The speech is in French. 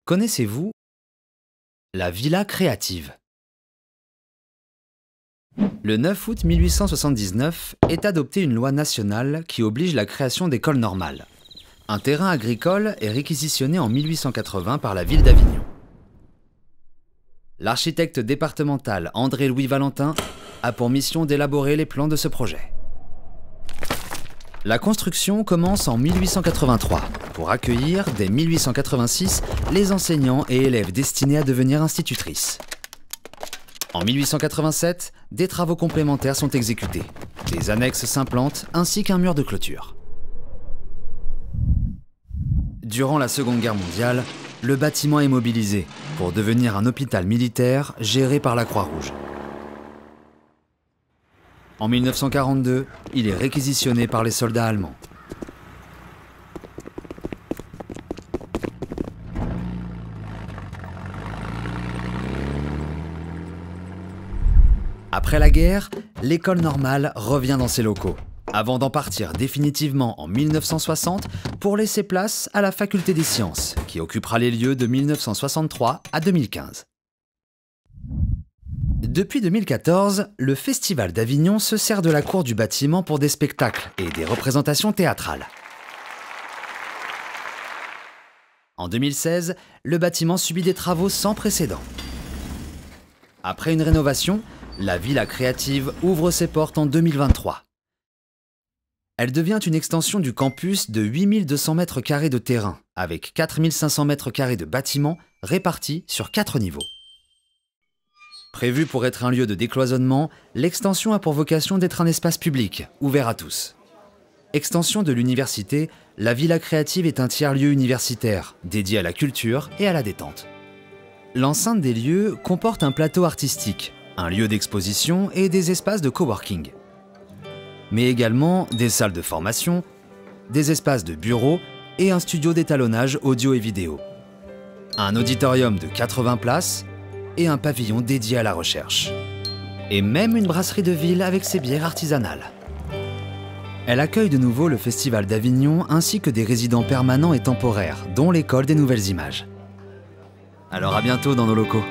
Connaissez-vous la Villa créative? Le 9 août 1879 est adoptée une loi nationale qui oblige la création d'écoles normales. Un terrain agricole est réquisitionné en 1880 par la ville d'Avignon. L'architecte départemental André-Louis Valentin a pour mission d'élaborer les plans de ce projet. La construction commence en 1883 pour accueillir, dès 1886, les enseignants et élèves destinés à devenir institutrices. En 1887, des travaux complémentaires sont exécutés. Des annexes s'implantent ainsi qu'un mur de clôture. Durant la Seconde Guerre mondiale, le bâtiment est mobilisé pour devenir un hôpital militaire géré par la Croix-Rouge. En 1942, il est réquisitionné par les soldats allemands. Après la guerre, l'école normale revient dans ses locaux, avant d'en partir définitivement en 1960 pour laisser place à la faculté des sciences, qui occupera les lieux de 1963 à 2015. Depuis 2014, le Festival d'Avignon se sert de la cour du bâtiment pour des spectacles et des représentations théâtrales. En 2016, le bâtiment subit des travaux sans précédent. Après une rénovation, la Villa créative ouvre ses portes en 2023. Elle devient une extension du campus de 8200 m² de terrain, avec 4500 m² de bâtiments répartis sur 4 niveaux. Prévue pour être un lieu de décloisonnement, l'extension a pour vocation d'être un espace public, ouvert à tous. Extension de l'université, la Villa créative est un tiers-lieu universitaire, dédié à la culture et à la détente. L'enceinte des lieux comporte un plateau artistique, un lieu d'exposition et des espaces de coworking. Mais également des salles de formation, des espaces de bureaux et un studio d'étalonnage audio et vidéo. Un auditorium de 80 places et un pavillon dédié à la recherche. Et même une brasserie de ville avec ses bières artisanales. Elle accueille de nouveau le Festival d'Avignon ainsi que des résidents permanents et temporaires, dont l'École des Nouvelles Images. Alors à bientôt dans nos locaux.